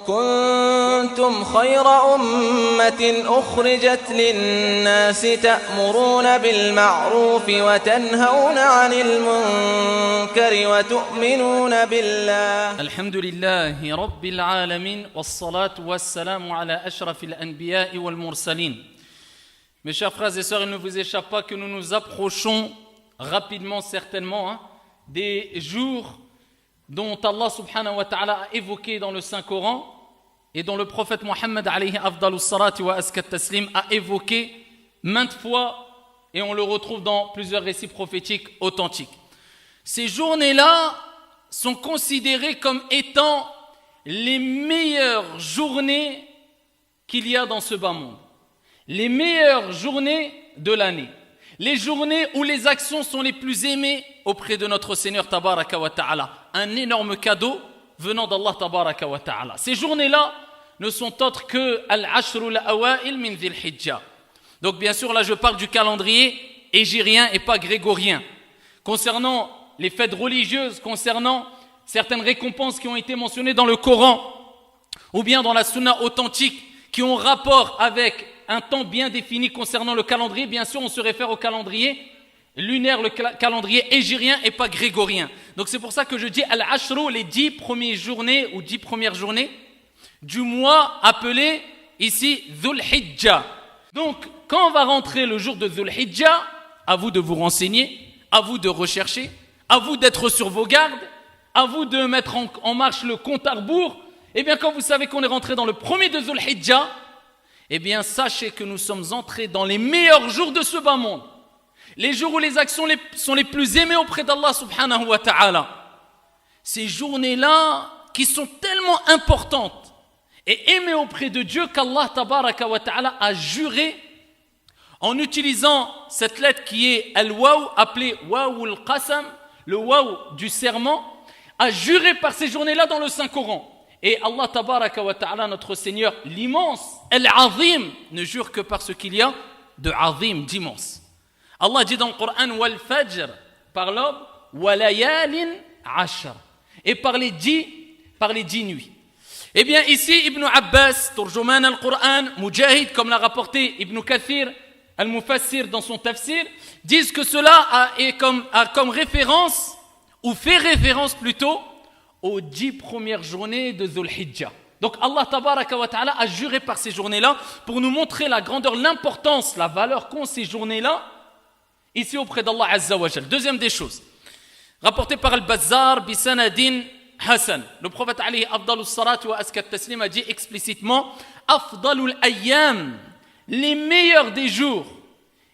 كنتم خير أمة أخرجت للناس تأمرون بالمعروف وتنهون عن المنكر وتؤمنون بالله. الحمد لله رب العالمين والصلاة والسلام على أشرف الأنبياء والمرسلين. Mes chers frères et sœurs, il ne vous échappe pas que nous nous approchons rapidement, certainement, des jours dont Allah subhanahu wa ta'ala a évoqué dans le Saint-Coran et dont le prophète Mohammed alayhi afdalus salati wa askat taslim a évoqué maintes fois, et on le retrouve dans plusieurs récits prophétiques authentiques. Ces journées-là sont considérées comme étant les meilleures journées qu'il y a dans ce bas monde. Les meilleures journées de l'année. Les journées où les actions sont les plus aimées auprès de notre Seigneur Tabaraka wa Ta'ala. Un énorme cadeau venant d'Allah Tabaraka wa Ta'ala. Ces journées-là ne sont autres que Al-Ashrul Awa'il min Dhil Hijja. Donc bien sûr, là je parle du calendrier hégirien et pas grégorien. Concernant les fêtes religieuses, concernant certaines récompenses qui ont été mentionnées dans le Coran ou bien dans la Sunna authentique qui ont rapport avec un temps bien défini concernant le calendrier, bien sûr on se réfère au calendrier lunaire, le calendrier hégirien et pas grégorien. Donc c'est pour ça que je dis Al-Ashru, les 10 premières journées ou 10 premières journées du mois appelé ici Dhul Hijja. Donc quand on va rentrer le jour de Dhul Hijja, à vous de vous renseigner, à vous de rechercher, à vous d'être sur vos gardes, à vous de mettre en marche le compte à rebours. Et bien quand vous savez qu'on est rentré dans le premier de Dhul Hijja, eh bien sachez que nous sommes entrés dans les meilleurs jours de ce bas monde. Les jours où les actions sont les plus aimées auprès d'Allah subhanahu wa ta'ala. Ces journées-là qui sont tellement importantes et aimées auprès de Dieu qu'Allah tabaraka wa ta'ala a juré en utilisant cette lettre qui est al-waw, appelée waw al-qasam, le waw du serment, a juré par ces journées-là dans le Saint-Coran. Et Allah tabaraka wa ta'ala, notre Seigneur, l'immense, al-azim, ne jure que par ce qu'il y a de azim, d'immense. Allah dit dans le Coran, wal fajr, par l'aube, wa layalin ashar, et par les 10 nuits. Eh bien ici, Ibn Abbas, Turjuman al-Qur'an, Mujahid, comme l'a rapporté Ibn Kathir, al-Mufassir dans son tafsir, disent que cela a comme référence, ou fait référence plutôt, aux 10 premières journées de Dhul Hijja. Donc Allah tabaraka wa ta'ala a juré par ces journées-là pour nous montrer la grandeur, l'importance, la valeur qu'ont ces journées-là ici auprès d'Allah Azza wa Jal. Deuxième des choses, rapporté par Al-Bazzar bisanadin Hassan, le prophète alayhi afdalus salatu wa askat taslim a dit explicitement afdalul ayyam, les meilleurs des jours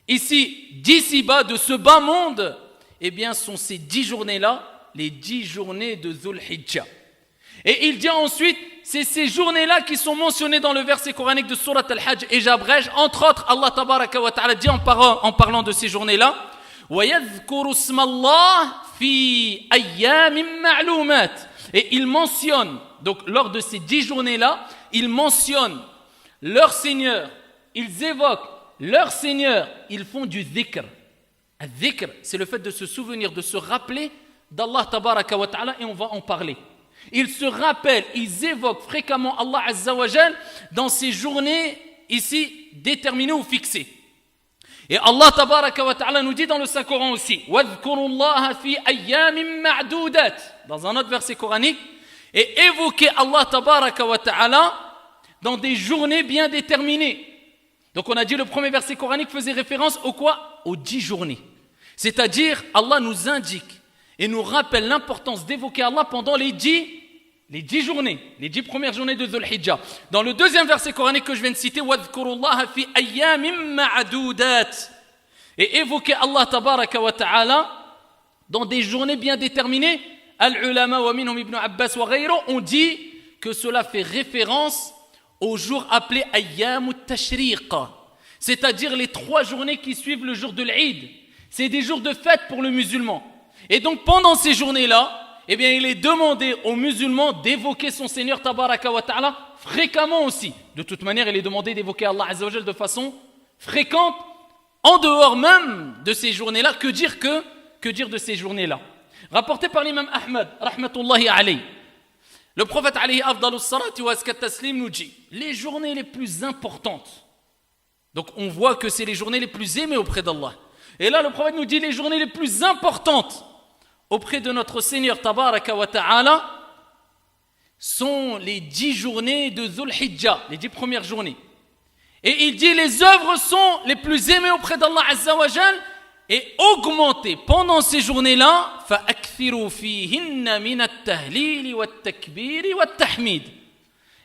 ici, d'ici-bas, de ce bas monde, eh bien sont ces 10 journées-là, les 10 journées de Dhul Hijja. Et il dit ensuite, c'est ces journées-là qui sont mentionnées dans le verset coranique de Surat Al-Hajj, et j'abrège, entre autres, Allah tabaraka wa ta'ala dit en parlant de ces journées-là, وَيَذْكُرُ اسْمَ اللَّهِ فِي أَيَّامٍ مَعْلُومَاتٍ. Et il mentionne, donc lors de ces 10 journées-là, ils mentionnent leur Seigneur, ils évoquent leur Seigneur, ils font du dhikr. Al-dhikr, c'est le fait de se souvenir, de se rappeler d'Allah tabaraka wa ta'ala, et on va en parler. Ils se rappellent, ils évoquent fréquemment Allah Azza wa Jal dans ces journées ici déterminées ou fixées. Et Allah tabaraka wa ta'ala nous dit dans le Saint-Coran aussi, وَاذْكُرُوا فِي أَيَّامٍ مَعْدُودَاتٍ, dans un autre verset coranique, et évoquer Allah tabaraka wa ta'ala dans des journées bien déterminées. Donc on a dit le premier verset coranique faisait référence au quoi? Aux 10 journées. C'est-à-dire Allah nous indique et nous rappelle l'importance d'évoquer Allah pendant les 10 journées, les 10 premières journées de Dhul Hijja. Dans le deuxième verset coranique que je viens de citer, وَاذْكُرُوا فِي أَيَّامٍ مَعْدُودَاتٍ, et évoquer Allah tabaraka wa ta'ala dans des journées bien déterminées. Al-ulama wa minhum Ibn Abbas wa ghayru ont dit que cela fait référence aux jours appelés Ayyam al-Tashriq, c'est-à-dire les 3 journées qui suivent le jour de l'Eid. C'est des jours de fête pour le musulman. Et donc pendant ces journées-là, eh bien il est demandé aux musulmans d'évoquer son Seigneur tabaraka wa ta'ala fréquemment aussi. De toute manière, il est demandé d'évoquer Allah Azza wa Jal de façon fréquente, en dehors même de ces journées-là. Que dire de ces journées-là? Rapporté par l'imam Ahmad, rahmatullahi alayhi, Le prophète alayhi afdalus salati wa azkat taslim nous dit les journées les plus importantes. Donc on voit que c'est les journées les plus aimées auprès d'Allah. Et là le prophète nous dit les journées les plus importantes auprès de notre Seigneur tabaraka wa ta'ala sont les 10 journées de Dhul Hijjah, les 10 premières journées. Et il dit les œuvres sont les plus aimées auprès d'Allah Azza wa Jal et augmentées pendant ces journées-là. فَأَكْثِرُوا فِيهِنَّ مِنَ التَّهْلِيلِ وَالتَّكْبِيرِ وَالتَّحْمِيدِ.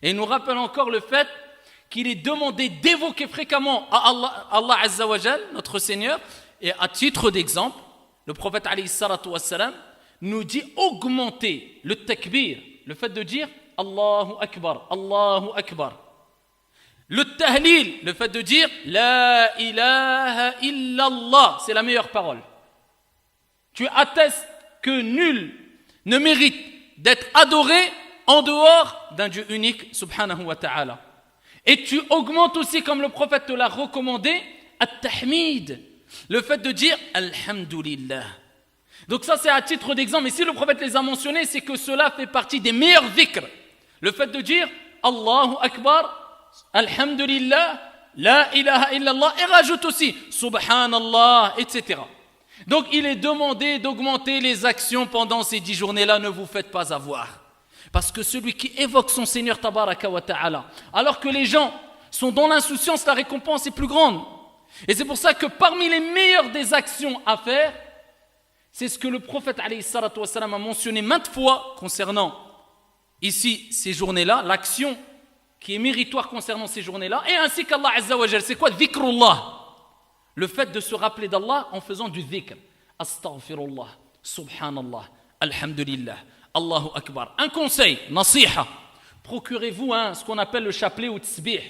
Et il nous rappelle encore le fait qu'il est demandé d'évoquer fréquemment à Allah Azza wa Jal, notre Seigneur. Et à titre d'exemple, le prophète alayhi salatu wassalam nous dit augmenter le takbir, le fait de dire Allahu Akbar, Allahu Akbar. Le tahlil, le fait de dire La ilaha illallah, c'est la meilleure parole. Tu attestes que nul ne mérite d'être adoré en dehors d'un Dieu unique, subhanahu wa ta'ala. Et tu augmentes aussi, comme le prophète te l'a recommandé, at-tahmid, le fait de dire Alhamdulillah. Donc ça c'est à titre d'exemple, mais si le prophète les a mentionnés, c'est que cela fait partie des meilleurs dhikrs. Le fait de dire Allahu Akbar, Alhamdulillah, La ilaha illallah, et rajoute aussi Subhanallah, etc. Donc il est demandé d'augmenter les actions pendant ces 10 journées-là, ne vous faites pas avoir. Parce que celui qui évoque son Seigneur tabaraka wa ta'ala, alors que les gens sont dans l'insouciance, la récompense est plus grande. Et c'est pour ça que parmi les meilleures des actions à faire, c'est ce que le prophète alayhi salatu wassalam a mentionné maintes fois concernant ici ces journées-là, l'action qui est méritoire concernant ces journées-là, et ainsi qu'Allah Azza wa Jal. C'est quoi dhikrullah? Le fait de se rappeler d'Allah en faisant du dhikr. Astaghfirullah, subhanallah, alhamdulillah, Allahu Akbar. Un conseil, nasiha. Procurez-vous ce qu'on appelle le chapelet ou tsbih.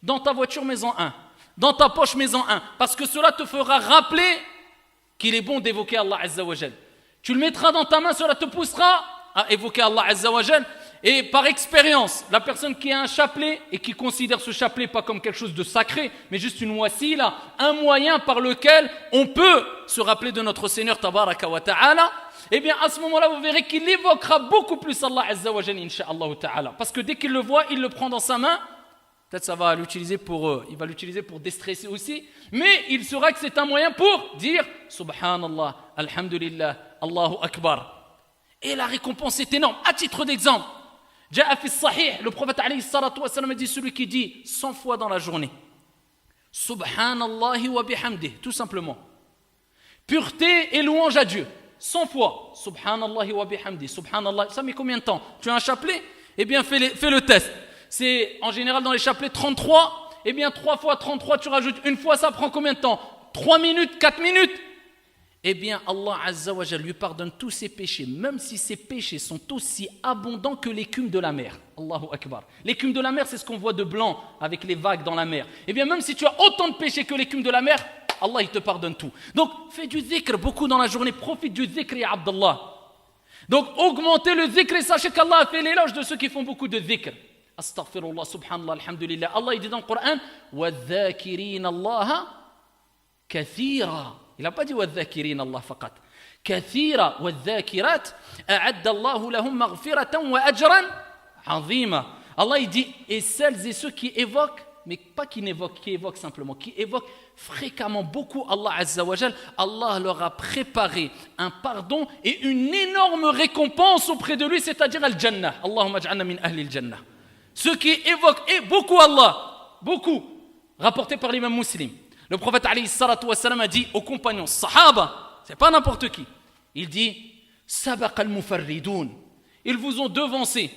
Dans ta voiture, mets-en un. Dans ta poche, mets-en un. Parce que cela te fera rappeler qu'il est bon d'évoquer Allah Azza wa Jal. Tu le mettras dans ta main, cela te poussera à évoquer Allah Azza wa Jal. Et par expérience, la personne qui a un chapelet et qui considère ce chapelet pas comme quelque chose de sacré, mais juste une wasila, un moyen par lequel on peut se rappeler de notre Seigneur tabaraka wa ta'ala, eh bien à ce moment-là, vous verrez qu'il évoquera beaucoup plus Allah Azza wa Jal, insha'Allah ta'ala. Parce que dès qu'il le voit, il le prend dans sa main. Peut-être ça va l'utiliser il va l'utiliser pour déstresser aussi, mais il saura que c'est un moyen pour dire Subhanallah, Alhamdulillah, Allahu Akbar. Et la récompense est énorme. À titre d'exemple, Ja'a fi sahih, le prophète alayhi salatu wa sallam dit celui qui dit 100 fois dans la journée Subhanallah wa bihamdih, tout simplement. Pureté et louange à Dieu. 100 fois. Subhanallah wa bihamdih. Subhanallah. Ça met combien de temps? Tu as un chapelet? Eh bien, fais le test. C'est en général dans les chapelets 33. Eh bien, 3 fois 33, tu rajoutes une fois, ça prend combien de temps? 3 minutes, 4 minutes? Eh bien, Allah Azza wa Jal lui pardonne tous ses péchés, même si ses péchés sont aussi abondants que l'écume de la mer. Allahu Akbar. L'écume de la mer, c'est ce qu'on voit de blanc avec les vagues dans la mer. Eh bien, même si tu as autant de péchés que l'écume de la mer, Allah, il te pardonne tout. Donc, fais du dhikr beaucoup dans la journée, profite du dhikr, ya Abdallah. Donc, augmentez le dhikr et sachez qu'Allah a fait l'éloge de ceux qui font beaucoup de dhikr. Astaghfirullah, subhanallah, alhamdulillah. Allah, il dit dans le Coran, وَالذَّاكِرِينَ اللَّهَ كَثِيرًا. Il n'a pas dit وَالذَّاكِرِينَ اللَّهَ فقط. كَثِيرًا وَالذَّاكِرَاتِ أَعَدَّ اللَّهُ لَهُمْ مَغْفِرَةً وَأَجْرًا عَظِيمًا. Allah, il dit, et celles et ceux qui évoquent, mais pas qui évoquent simplement, qui évoquent fréquemment beaucoup Allah Azza wa Jal, Allah leur a préparé un pardon et une énorme récompense auprès de lui, c'est-à-dire al-Jannah. Allahumma aj'alna min ahli al-Jannah. Ceux qui évoquent et beaucoup Allah, beaucoup, rapporté par l'imam Muslim. Le prophète alayhi salatu wassalam a dit aux compagnons, sahaba, c'est pas n'importe qui, il dit, sabaq al-mufarridoun, ils vous ont devancé.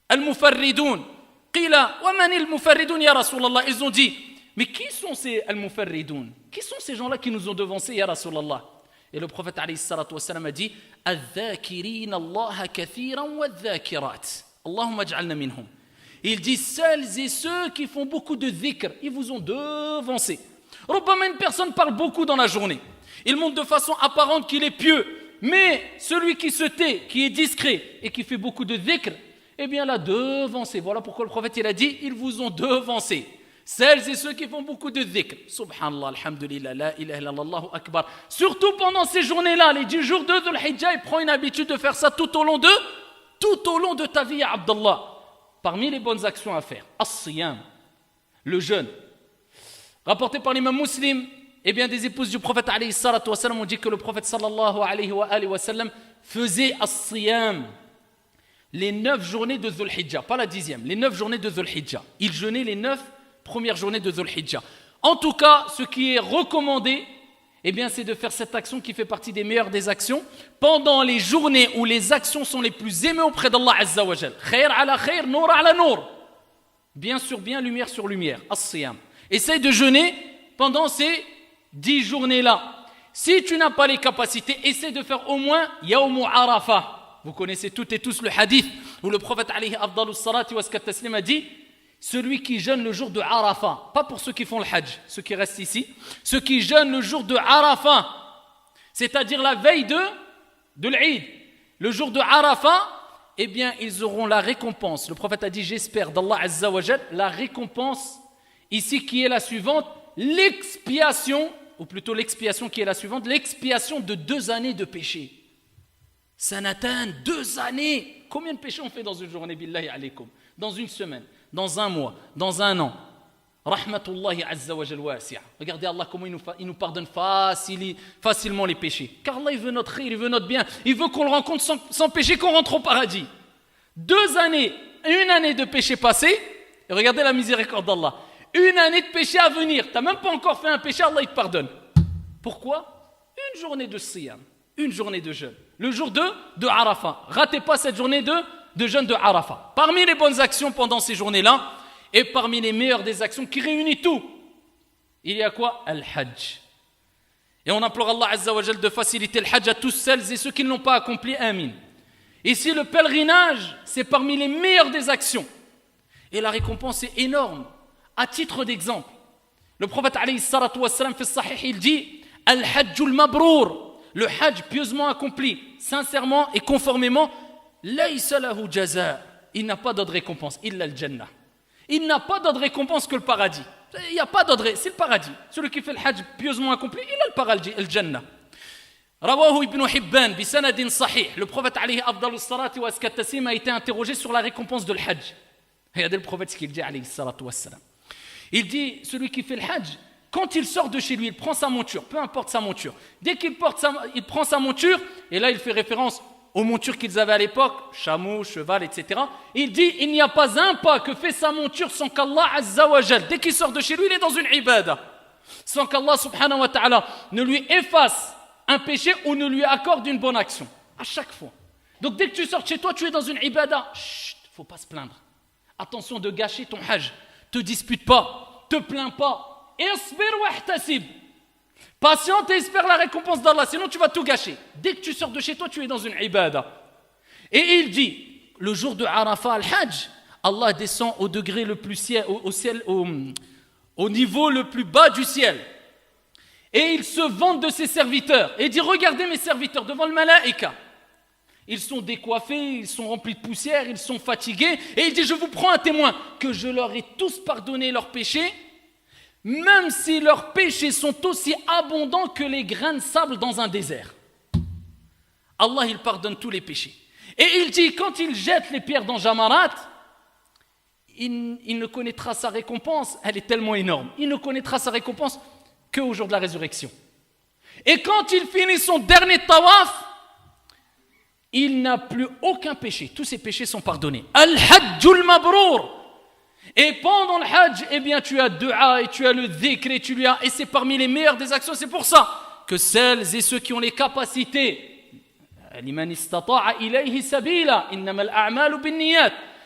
Al-mufarridoun, qila, wa man al-mufarridoun ya Rasulallah, ils ont dit, mais qui sont ces al-mufarridoun? Qui sont ces gens-là qui nous ont devancés ya Rasulallah? Et le prophète alayhi salatu wassalam a dit, al-dhakirin Allah kathiran wa al-dhakirat. Allahumma aj'alna minhum. Il dit celles et ceux qui font beaucoup de dhikr, ils vous ont devancé. Rubbama une personne parle beaucoup dans la journée. Il montre de façon apparente qu'il est pieux, mais celui qui se tait, qui est discret et qui fait beaucoup de dhikr, eh bien l'a devancé. Voilà pourquoi le prophète il a dit ils vous ont devancé. Celles et ceux qui font beaucoup de dhikr. Subhanallah, alhamdulillah, la ilaha illallah, Allahu akbar. Surtout pendant ces journées-là, les 10 jours de Dhul Hijjah, il prend une habitude de faire ça tout au long de tout au long de ta vie, ya Abdallah. Parmi les bonnes actions à faire, as-siyam, le jeûne. Rapporté par l'imam Muslim, eh bien des épouses du prophète alayhi salatu wa sallam ont dit que le prophète sallallahu alayhi wa sallam faisait as-siyam les 9 journées de Dhul Hijjah, pas la 10e, les 9 journées de Dhul Hijjah. Il jeûnait les 9 premières journées de Dhul Hijjah. En tout cas, ce qui est recommandé, eh bien, c'est de faire cette action qui fait partie des meilleures des actions pendant les journées où les actions sont les plus aimées auprès d'Allah Azza wa Jal. Khair ala khair, nour ala nour. Bien sur bien, lumière sur lumière. As-siyam. Essaye de jeûner pendant ces 10 journées-là. Si tu n'as pas les capacités, essaie de faire au moins Yawmu Arafah. Vous connaissez toutes et tous le hadith où le prophète alayhi afdalus salati wa taslim a dit celui qui jeûne le jour de Arafah, pas pour ceux qui font le hajj, ceux qui restent ici, ceux qui jeûnent le jour de Arafah, c'est-à-dire la veille de l'Eid, le jour de Arafah, eh bien ils auront la récompense. Le prophète a dit j'espère d'Allah Azza wa Jal la récompense ici qui est la suivante, l'expiation, ou plutôt l'expiation qui est la suivante, l'expiation de 2 années de péché. Sanatan, 2 années. Combien de péchés on fait dans une journée, billahi alaykum? Dans une semaine, dans un mois, dans un an. Rahmatullahi azza wa jal wasi'a. Regardez Allah comment il nous pardonne facilement les péchés. Car Allah il veut notre khir, il veut notre bien. Il veut qu'on le rencontre sans péché, qu'on rentre au paradis. 2 années, 1 année de péché passé. Et regardez la miséricorde d'Allah. 1 année de péché à venir. Tu n'as même pas encore fait un péché, Allah il te pardonne. Pourquoi? Une journée de siyam, une journée de jeûne. Le jour de Arafah. Ratez pas cette journée de jeûne de Arafah. Parmi les bonnes actions pendant ces journées-là, et parmi les meilleures des actions qui réunit tout, il y a quoi? Al-Hajj. Et on implore Allah Azza wa Jal de faciliter le Hajj à tous celles et ceux qui ne l'ont pas accompli. Amin. Ici, le pèlerinage, c'est parmi les meilleures des actions. Et la récompense est énorme. À titre d'exemple, le prophète alayhi salatu wa salam fait sahih, il dit Al-Hajjul Mabrour. Le Hajj pieusement accompli, sincèrement et conformément, laysa lahu jaza. Il n'a pas d'autre récompense, illa al-jannah. Il n'a pas d'autre récompense que le paradis. Il n'y a pas d'autre, c'est le paradis. Celui qui fait le Hajj pieusement accompli, il a le paradis, al-jannah. Rawahu ibn Hibban bi sanadin sahih. Le prophète alayhi afdalus salati wa taslim a été interrogé sur la récompense de le Hajj. Regardez le prophète ce qu'il dit alayhi salatu wa salam. Il dit celui qui fait le Hajj, quand il sort de chez lui, il prend sa monture, peu importe sa monture. Dès qu'il il prend sa monture, et là il fait référence aux montures qu'ils avaient à l'époque, chameau, cheval, etc. Il dit, il n'y a pas un pas que fait sa monture sans qu'Allah Azza wa Jal, dès qu'il sort de chez lui, il est dans une ibada. Sans qu'Allah subhanahu wa ta'ala ne lui efface un péché ou ne lui accorde une bonne action. À chaque fois. Donc dès que tu sors de chez toi, tu es dans une ibada. Chut, faut pas se plaindre. Attention de gâcher ton hajj. Te dispute pas, te plains pas. Isbir wa ihtasib. Patiente et espère la récompense d'Allah, sinon tu vas tout gâcher. Dès que tu sors de chez toi, tu es dans une ibada. Et il dit, le jour de Arafah al-Hajj, Allah descend au degré le plus ciel, au niveau le plus bas du ciel. Et il se vante de ses serviteurs. Et il dit, regardez mes serviteurs devant le malaïka. Ils sont décoiffés, ils sont remplis de poussière, ils sont fatigués. Et il dit, je vous prends un témoin, que je leur ai tous pardonné leurs péchés, même si leurs péchés sont aussi abondants que les grains de sable dans un désert. Allah, il pardonne tous les péchés. Et il dit, quand il jette les pierres dans Jamarat, il ne connaîtra sa récompense, elle est tellement énorme, il ne connaîtra sa récompense qu'au jour de la résurrection. Et quand il finit son dernier tawaf, il n'a plus aucun péché, tous ses péchés sont pardonnés. Al-Hajjul Mabrour. Et pendant le Hajj, eh bien, tu as dua et tu as le dhikr et c'est parmi les meilleures des actions. C'est pour ça que celles et ceux qui ont les capacités,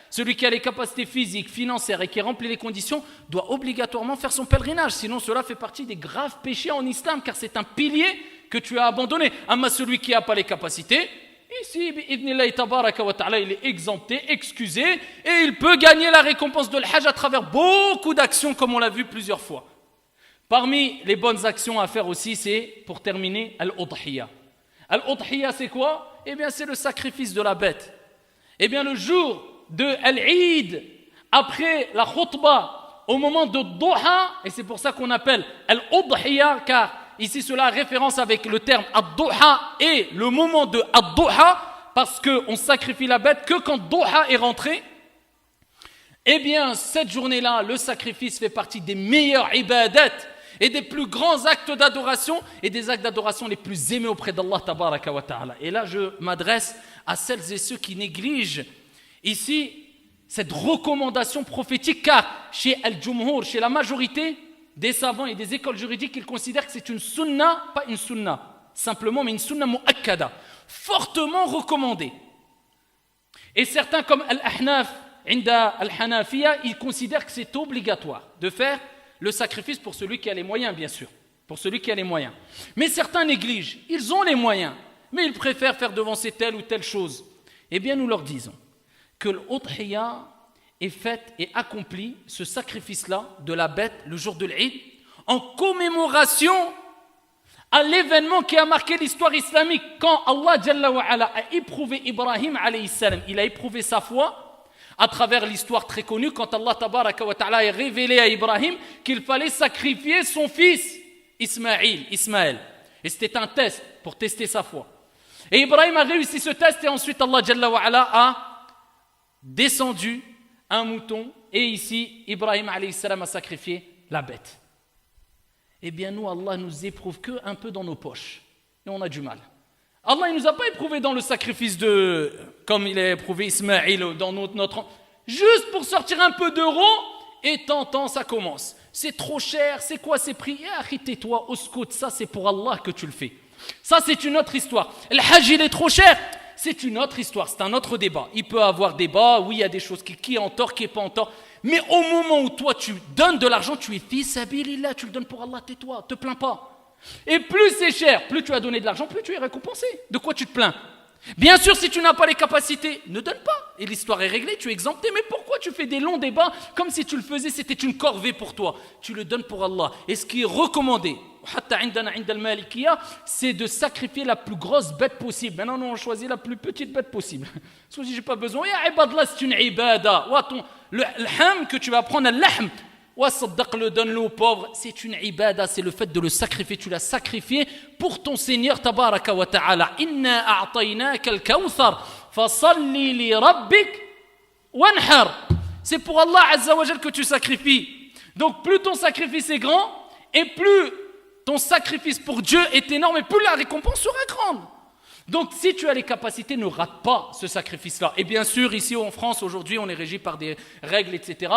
celui qui a les capacités physiques, financières et qui remplit les conditions, doit obligatoirement faire son pèlerinage. Sinon, cela fait partie des graves péchés en islam, car c'est un pilier que tu as abandonné. Amma celui qui n'a pas les capacités, ici, bi'idhnillahi tabaraka wa ta'ala, il est exempté, excusé, et il peut gagner la récompense de l'Hajj à travers beaucoup d'actions, comme on l'a vu plusieurs fois. Parmi les bonnes actions à faire aussi, c'est, pour terminer, al-udhiyya. Al-udhiyya, c'est quoi? Eh bien, c'est le sacrifice de la bête. Eh bien, le jour de al-Eid, après la khutbah, au moment de Duha, et c'est pour ça qu'on appelle al-udhiyya, car ici, cela a référence avec le terme ad-duha et le moment de ad-duha, parce qu'on sacrifie la bête que quand Doha est rentré, eh bien, cette journée-là, le sacrifice fait partie des meilleurs ibadat et des plus grands actes d'adoration et des actes d'adoration les plus aimés auprès d'Allah tabaraka wa ta'ala. Et là, je m'adresse à celles et ceux qui négligent ici cette recommandation prophétique, car chez Al-Jumhur, chez la majorité des savants et des écoles juridiques, ils considèrent que c'est une sunna, pas une sunna simplement, mais une sunna mu'akkada, fortement recommandée. Et certains comme Al-Ahnaf, Inda Al-Hanafiya, ils considèrent que c'est obligatoire de faire le sacrifice pour celui qui a les moyens, bien sûr, pour celui qui a les moyens. Mais certains négligent, ils ont les moyens, mais ils préfèrent faire devancer telle ou telle chose. Eh bien, nous leur disons que l'udhiya est faite et accomplie, ce sacrifice-là de la bête le jour de l'Eid, en commémoration à l'événement qui a marqué l'histoire islamique. Quand Allah Jalla wa Ala a éprouvé Ibrahim alayhi salam, il a éprouvé sa foi à travers l'histoire très connue, quand Allah tabaraka wa ta'ala a révélé à Ibrahim qu'il fallait sacrifier son fils Ismaël. Et c'était un test pour tester sa foi. Et Ibrahim a réussi ce test et ensuite Allah Jalla wa Ala a descendu un mouton et ici Ibrahim alayhi salam a sacrifié la bête. Eh bien nous, Allah nous éprouve que un peu dans nos poches et on a du mal. Allah ne nous a pas éprouvé dans le sacrifice comme il a éprouvé Ismaël dans notre juste pour sortir un peu d'euros et tant ça commence. C'est trop cher, c'est quoi ces prix? Tais-toi, au scout, ça c'est pour Allah que tu le fais. Ça c'est une autre histoire. Le hajj il est trop cher, c'est une autre histoire, c'est un autre débat. Il peut y avoir débat, oui il y a des choses qui est en tort, qui n'est pas en tort. Mais au moment où toi tu donnes de l'argent, tu es fils sabilillah, tu le donnes pour Allah, tais-toi, te plains pas. Et plus c'est cher, plus tu as donné de l'argent, plus tu es récompensé. De quoi tu te plains? Bien sûr, si tu n'as pas les capacités, ne donne pas. Et l'histoire est réglée, tu es exempté. Mais pourquoi tu fais des longs débats comme si tu le faisais, c'était une corvée pour toi? Tu le donnes pour Allah. Et ce qui est recommandé, c'est de sacrifier la plus grosse bête possible. Maintenant, nous on choisit la plus petite bête possible. Parce que j'ai pas besoin. C'est une ibada. Le ham que tu vas prendre, al-lahm, le donne-le aux pauvres, c'est une ibada, c'est le fait de le sacrifier. Tu l'as sacrifié pour ton Seigneur tabaraka wa ta'ala. Inna a'taynaka al-kawthar fasalli li rabbik wanhar. C'est pour Allah azza wa jal que tu sacrifies. Donc plus ton sacrifice est grand et plus ton sacrifice pour Dieu est énorme et plus la récompense sera grande. Donc si tu as les capacités, ne rate pas ce sacrifice-là. Et bien sûr, ici en France, aujourd'hui, on est régi par des règles, etc.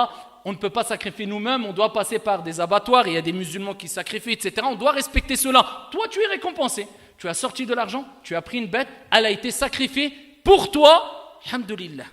On ne peut pas sacrifier nous-mêmes, on doit passer par des abattoirs, il y a des musulmans qui sacrifient, etc. On doit respecter cela. Toi, tu es récompensé. Tu as sorti de l'argent, tu as pris une bête, elle a été sacrifiée pour toi. Alhamdulillah.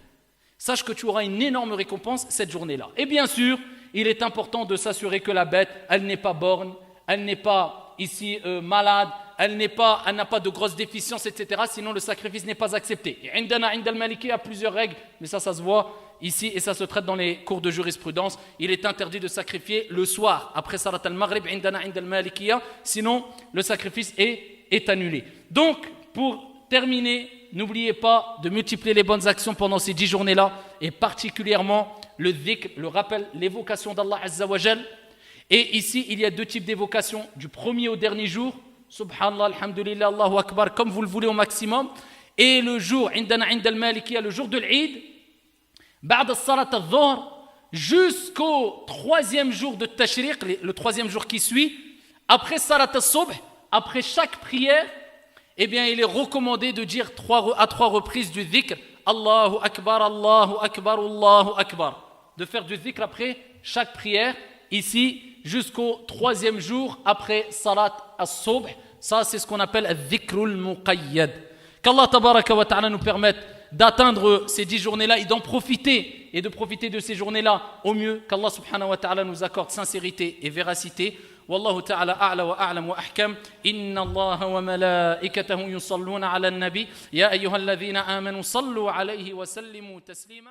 Sache que tu auras une énorme récompense cette journée-là. Et bien sûr, il est important de s'assurer que la bête, elle n'est pas borgne, elle n'est pas ici malade, elle n'a pas de grosses déficiences, etc. Sinon, le sacrifice n'est pas accepté. Et Indana Indal Maliki a plusieurs règles, mais ça se voit ici et ça se traite dans les cours de jurisprudence. Il est interdit de sacrifier le soir, après Salat al-Maghrib, Indana Indal Malikiya, sinon le sacrifice est annulé. Donc, pour terminer, n'oubliez pas de multiplier les bonnes actions pendant ces 10 journées-là, et particulièrement le dhikr, le rappel, l'évocation d'Allah Azza wa Jal. Et ici, il y a 2 types d'évocation, du premier au dernier jour, Subhanallah, Alhamdulillah, Allahu Akbar, comme vous le voulez au maximum. Et le jour, Indana Indal Malikiya, le jour de l'Eid, Ba'd as-Salat al-Dhuhr, jusqu'au 3e jour de Tashriq, le 3e jour qui suit, après Salat al-Subh, après chaque prière, eh bien, il est recommandé de dire à 3 reprises du dhikr, Allahu Akbar, Allahu Akbar, Allahu Akbar. De faire du dhikr après chaque prière, ici, jusqu'au 3e jour après Salat al-Subh. Ça, c'est ce qu'on appelle al-dhikrul muqayyad. Qu'Allah tabaraka wa ta'ala nous permette d'atteindre ces 10 journées-là et d'en profiter et de profiter de ces journées-là au mieux. Qu'Allah subhanahu wa ta'ala nous accorde sincérité et véracité. Wallahu ta'ala a'la wa a'lam wa ahkam. Inna Allah wa malaikatahu yusalluna ala an-nabi. Ya ayyuhalladhina amanu sallu alayhi wa sallimu taslima.